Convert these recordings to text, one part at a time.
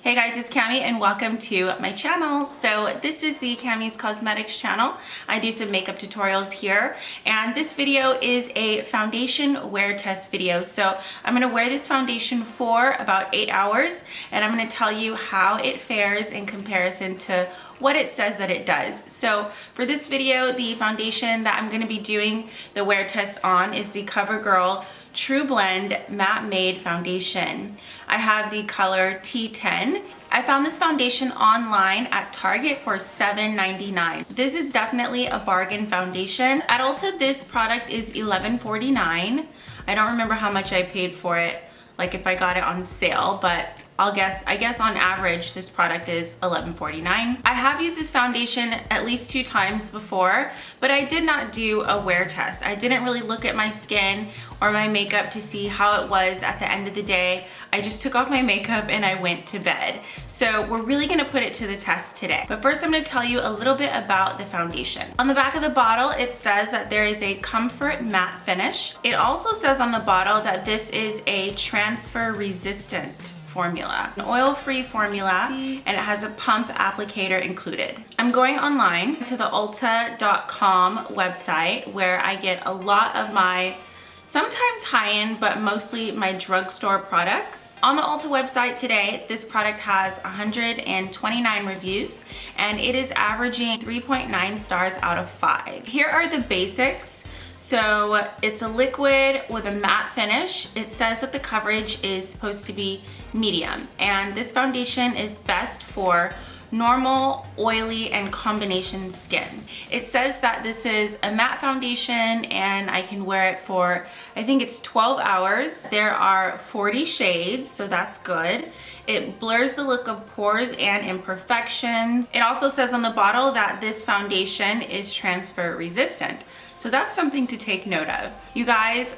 Hey guys, it's Cami and welcome to my channel. So this is the Cami's Cosmetics channel. I do some makeup tutorials here, and this video is a foundation wear test video. So I'm gonna wear this foundation for about 8 hours, and I'm gonna tell you how it fares in comparison to what it says that it does. So for this video, the foundation that I'm gonna be doing the wear test on is the COVERGIRL TRUBLEND Matte Made Foundation. I have the color T10. I found this foundation online at Target for $7.99. This is definitely a bargain foundation. At Ulta, this product is $11.49. I don't remember how much I paid for it, like if I got it on sale, but I guess on average this product is $11.49. I have used this foundation at least 2 times before, but I did not do a wear test. I didn't really look at my skin or my makeup to see how it was at the end of the day. I just took off my makeup and I went to bed. So we're really gonna put it to the test today. But first I'm gonna tell you a little bit about the foundation. On the back of the bottle, it says that there is a comfort matte finish. It also says on the bottle that this is a transfer resistant formula, an oil-free formula, and it has a pump applicator included. I'm going online to the ULTA.com website where I get a lot of my sometimes high-end, but mostly my drugstore products. On the Ulta website today, this product has 129 reviews, and it is averaging 3.9 stars out of 5. Here are the basics. So it's a liquid with a matte finish. It says that the coverage is supposed to be medium, and this foundation is best for normal, oily, and combination skin. It says that this is a matte foundation and I can wear it for, I think it's 12 hours. There are 40 shades, so that's good. It blurs the look of pores and imperfections. It also says on the bottle that this foundation is transfer resistant. So that's something to take note of. You guys,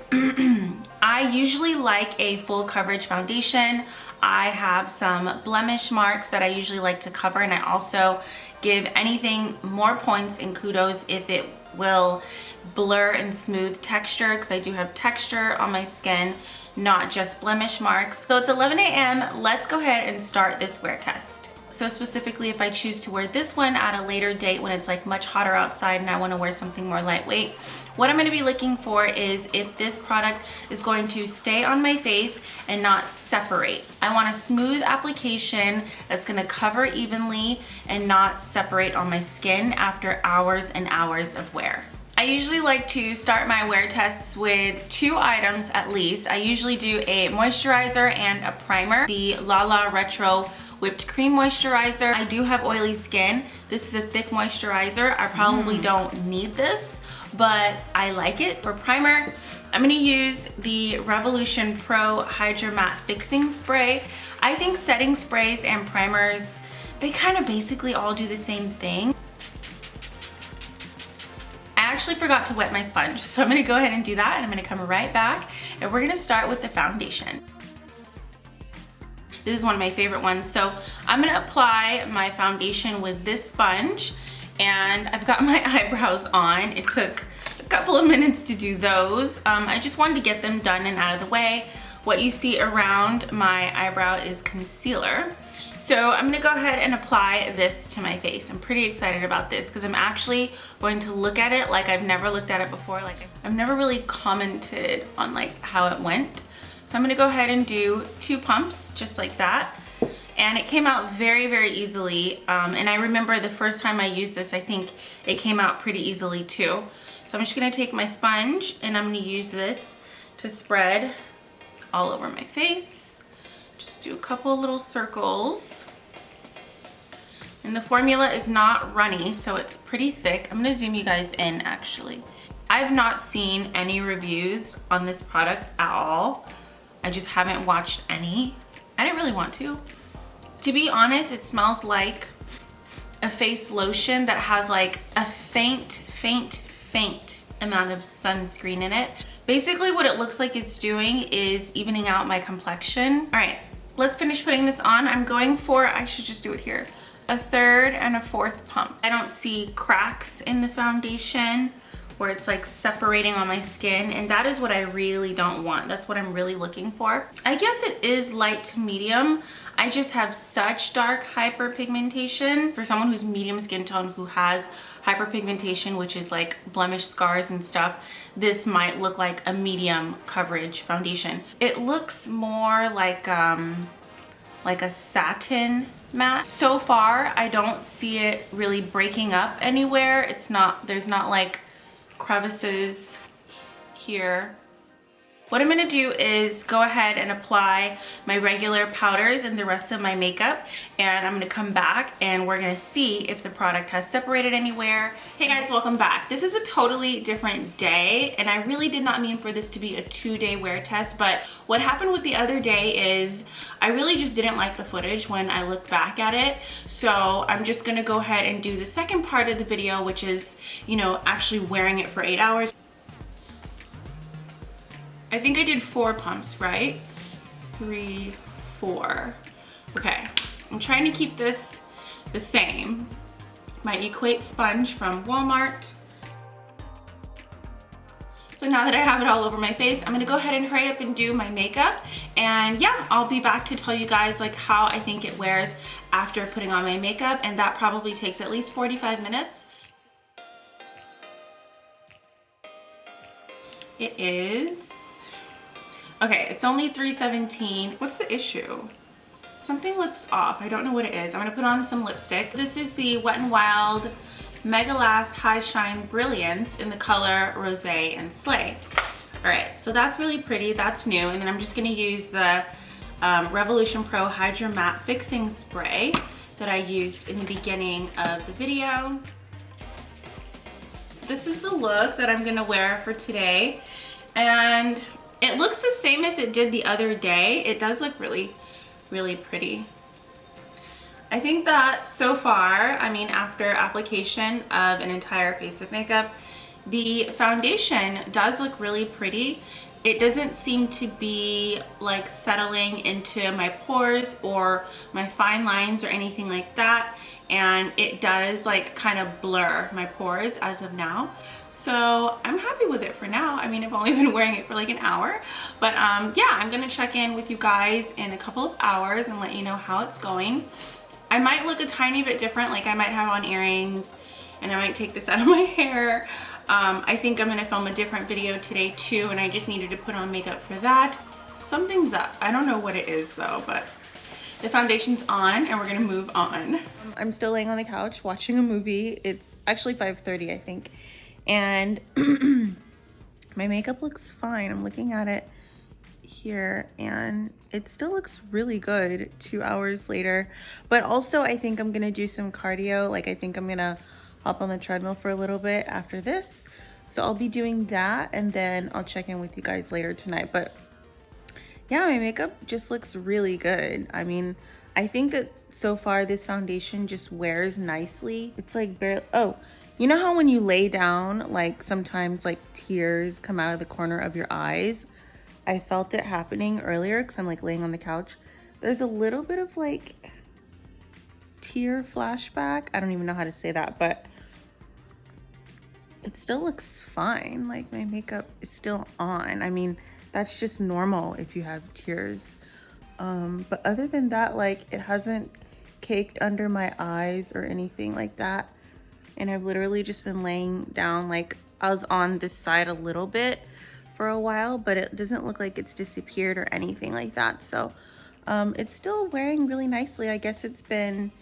I usually like a full coverage foundation. I have some blemish marks that I usually like to cover, and I also give anything more points and kudos if it will blur and smooth texture, because I do have texture on my skin, not just blemish marks. So it's 11 a.m. Let's go ahead and start this wear test. So specifically, if I choose to wear this one at a later date when it's like much hotter outside and I want to wear something more lightweight, what I'm going to be looking for is if this product is going to stay on my face and not separate. I want a smooth application that's going to cover evenly and not separate on my skin after hours and hours of wear. I usually like to start my wear tests with 2 items at least. I usually do a moisturizer and a primer. The La Retro Whipped Cream Moisturizer. I do have oily skin. This is a thick moisturizer. I probably don't need this, but I like it. For primer, I'm gonna use the Revolution Pro Hydra Matte Fixing Spray. I think setting sprays and primers, they kind of basically all do the same thing. I actually forgot to wet my sponge, so I'm gonna go ahead and do that, and I'm gonna come right back, and we're gonna start with the foundation. This is one of my favorite ones. So I'm gonna apply my foundation with this sponge, and I've got my eyebrows on. It took a couple of minutes to do those. I just wanted to get them done and out of the way. What you see around my eyebrow is concealer. So I'm gonna go ahead and apply this to my face. I'm pretty excited about this because I'm actually going to look at it like I've never looked at it before. Like I've never really commented on like how it went. So I'm gonna go ahead and do 2 pumps just like that. And it came out very, very easily. And I remember the first time I used this, I think it came out pretty easily too. So I'm just gonna take my sponge and I'm gonna use this to spread all over my face. Just do a couple little circles. And the formula is not runny, so it's pretty thick. I'm gonna zoom you guys in actually. I've not seen any reviews on this product at all. I just haven't watched any. I didn't really want to. To be honest, it smells like a face lotion that has like a faint amount of sunscreen in it. Basically what it looks like it's doing is evening out my complexion. All right, let's finish putting this on. I'm going for, I should just do it here, a 3rd and a 4th pump. I don't see cracks in the foundation where it's like separating on my skin, and that is what I really don't want. That's what I'm really looking for. I guess it is light to medium. I just have such dark hyperpigmentation. For someone who's medium skin tone who has hyperpigmentation, which is like blemish scars and stuff, this might look like a medium coverage foundation. It looks more like a satin matte. So far, I don't see it really breaking up anywhere. There's not like crevices here. What I'm gonna do is go ahead and apply my regular powders and the rest of my makeup, and I'm gonna come back and we're gonna see if the product has separated anywhere. Hey guys, welcome back. This is a totally different day, and I really did not mean for this to be a 2-day wear test, but what happened with the other day is I really just didn't like the footage when I look back at it. So I'm just gonna go ahead and do the second part of the video, which is, you know, actually wearing it for 8 hours. I think I did 4 pumps, right? 3, 4. Okay, I'm trying to keep this the same. My EQUATE sponge from Walmart. So now that I have it all over my face, I'm gonna go ahead and hurry up and do my makeup. And yeah, I'll be back to tell you guys like how I think it wears after putting on my makeup, and that probably takes at least 45 minutes. It is... Okay, it's only 3:17. What's the issue? Something looks off. I don't know what it is. I'm gonna put on some lipstick. This is the Wet n Wild Mega Last High Shine Brilliance in the color Rosé and Slay. All right, so that's really pretty. That's new. And then I'm just gonna use the Revolution Pro Hydra Matte Fixing Spray that I used in the beginning of the video. This is the look that I'm gonna wear for today. And it looks the same as it did the other day. It does look really, really pretty. I think that so far, I mean, after application of an entire face of makeup, the foundation does look really pretty. It doesn't seem to be like settling into my pores or my fine lines or anything like that. And it does like kind of blur my pores as of now. So I'm happy with it for now. I mean, I've only been wearing it for like an hour, but yeah, I'm gonna check in with you guys in a couple of hours and let you know how it's going. I might look a tiny bit different, like I might have on earrings and I might take this out of my hair. I think I'm gonna film a different video today too, and I just needed to put on makeup for that. Something's up. I don't know what it is though, but the foundation's on and we're gonna move on. I'm still laying on the couch watching a movie. It's actually 5:30, I think. And my makeup looks fine. I'm looking at it here and it still looks really good 2 hours later. But also I think I'm gonna do some cardio. Like I think I'm gonna hop on the treadmill for a little bit after this. So I'll be doing that and then I'll check in with you guys later tonight. But yeah, my makeup just looks really good. I mean, I think that so far this foundation just wears nicely. It's like barely, oh, you know how when you lay down, like sometimes like tears come out of the corner of your eyes? I felt it happening earlier because I'm like laying on the couch. There's a little bit of like tear flashback. I don't even know how to say that, but it still looks fine. Like my makeup is still on. I mean, that's just normal if you have tears. But other than that, like it hasn't caked under my eyes or anything like that. And I've literally just been laying down, like I was on this side a little bit for a while, but it doesn't look like it's disappeared or anything like that. So it's still wearing really nicely. I guess it's been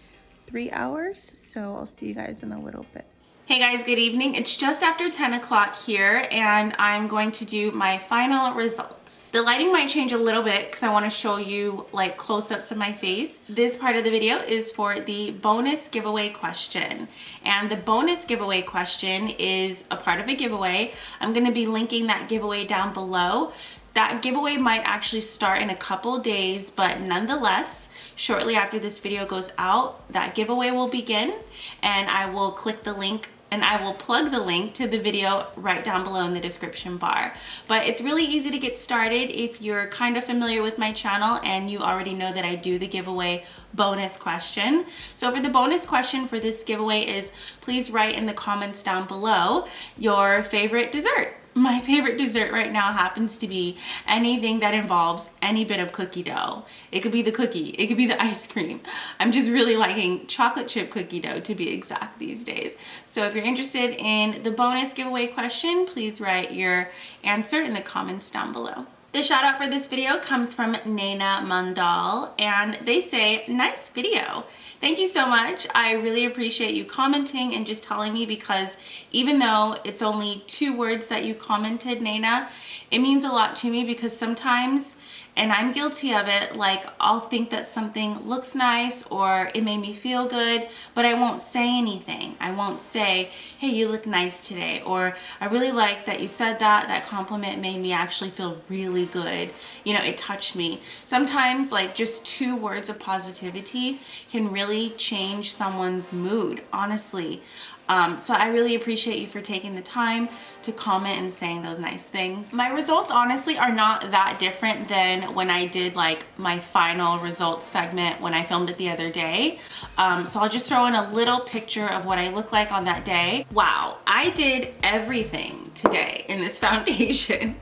3 hours. So I'll see you guys in a little bit. Hey guys, good evening. It's just after 10 o'clock here and I'm going to do my final results. The lighting might change a little bit because I want to show you like close-ups of my face. This part of the video is for the bonus giveaway question. And the bonus giveaway question is a part of a giveaway. I'm going to be linking that giveaway down below. That giveaway might actually start in a couple days, but nonetheless, shortly after this video goes out, that giveaway will begin and I will click the link and I will plug the link to the video right down below in the description bar. But it's really easy to get started if you're kind of familiar with my channel and you already know that I do the giveaway bonus question. So for the bonus question for this giveaway is please write in the comments down below your favorite dessert. My favorite dessert right now happens to be anything that involves any bit of cookie dough. It could be the cookie, it could be the ice cream. I'm just really liking chocolate chip cookie dough, to be exact, these days. So if you're interested in the bonus giveaway question, please write your answer in the comments down below. The shout out for this video comes from Naina Mandal, and they say, nice video. Thank you so much. I really appreciate you commenting and just telling me, because even though it's only 2 words that you commented, Naina, it means a lot to me, because sometimes, and I'm guilty of it, like I'll think that something looks nice or it made me feel good, but I won't say anything. I won't say, hey, you look nice today, or I really like that you said that. That compliment made me actually feel really good. You know, it touched me. Sometimes like just 2 words of positivity can really change someone's mood, honestly. So I really appreciate you for taking the time to comment and saying those nice things. My results honestly are not that different than when I did like my final results segment when I filmed it the other day. So I'll just throw in a little picture of what I look like on that day. Wow, I did everything today in this foundation.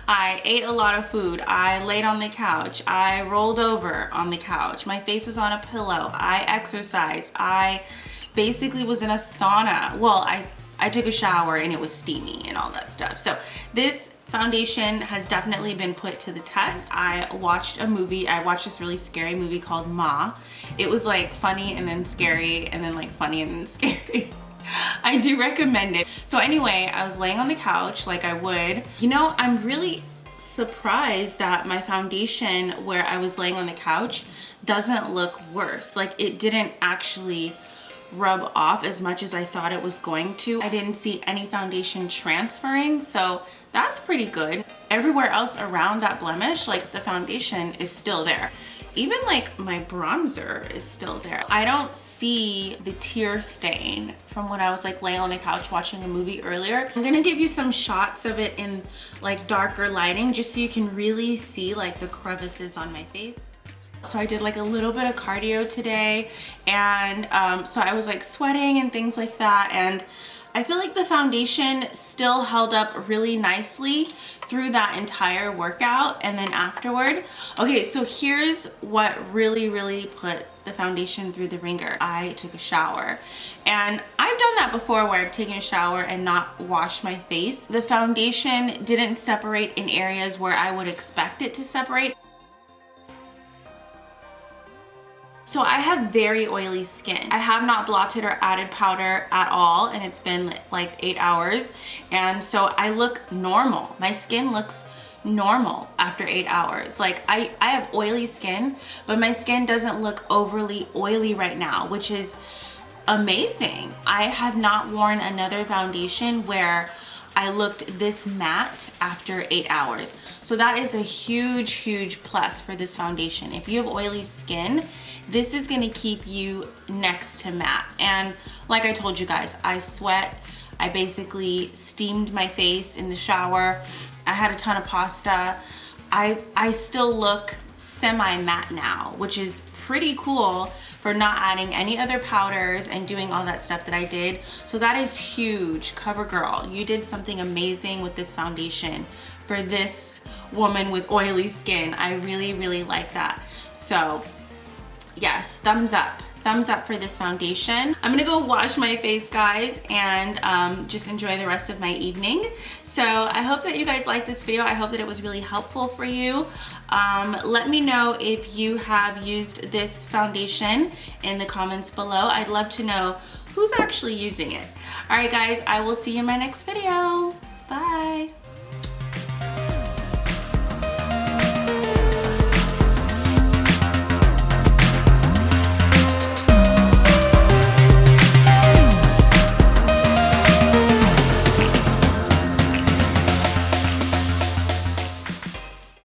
I ate a lot of food. I laid on the couch. I rolled over on the couch. My face was on a pillow. I exercised. I basically was in a sauna. Well, I took a shower and it was steamy and all that stuff. So this foundation has definitely been put to the test. I watched a movie. I watched this really scary movie called Ma. It was like funny and then scary and then like funny and then scary. I do recommend it. So anyway, I was laying on the couch like I would. You know, I'm really surprised that my foundation where I was laying on the couch doesn't look worse. Like it didn't actually rub off as much as I thought it was going to. I didn't see any foundation transferring, so that's pretty good. Everywhere else around that blemish, like the foundation is still there. Even like my bronzer is still there. I don't see the tear stain from when I was like laying on the couch watching a movie earlier. I'm gonna give you some shots of it in like darker lighting just so you can really see like the crevices on my face. So I did like a little bit of cardio today, and so I was like sweating and things like that, and I feel like the foundation still held up really nicely through that entire workout and then afterward. Okay, so here's what really put the foundation through the ringer. I took a shower, and I've done that before where I've taken a shower and not washed my face. The foundation didn't separate in areas where I would expect it to separate. So I have very oily skin. I have not blotted or added powder at all, and it's been like 8 hours. And so I look normal. My skin looks normal after 8 hours. Like I have oily skin, but my skin doesn't look overly oily right now, which is amazing. I have not worn another foundation where I looked this matte after 8 hours. So that is a huge plus for this foundation. If you have oily skin, this is gonna keep you next to matte. And like I told you guys, I sweat. I basically steamed my face in the shower. I had a ton of pasta. I still look semi-matte now, which is pretty cool for not adding any other powders and doing all that stuff that I did. So that is huge. COVERGIRL, you did something amazing with this foundation for this woman with oily skin. I really like that. So yes, thumbs up for this foundation. I'm gonna go wash my face, guys, and just enjoy the rest of my evening. So I hope that you guys liked this video. I hope that it was really helpful for you. Let me know if you have used this foundation in the comments below. I'd love to know who's actually using it. All right, guys, I will see you in my next video.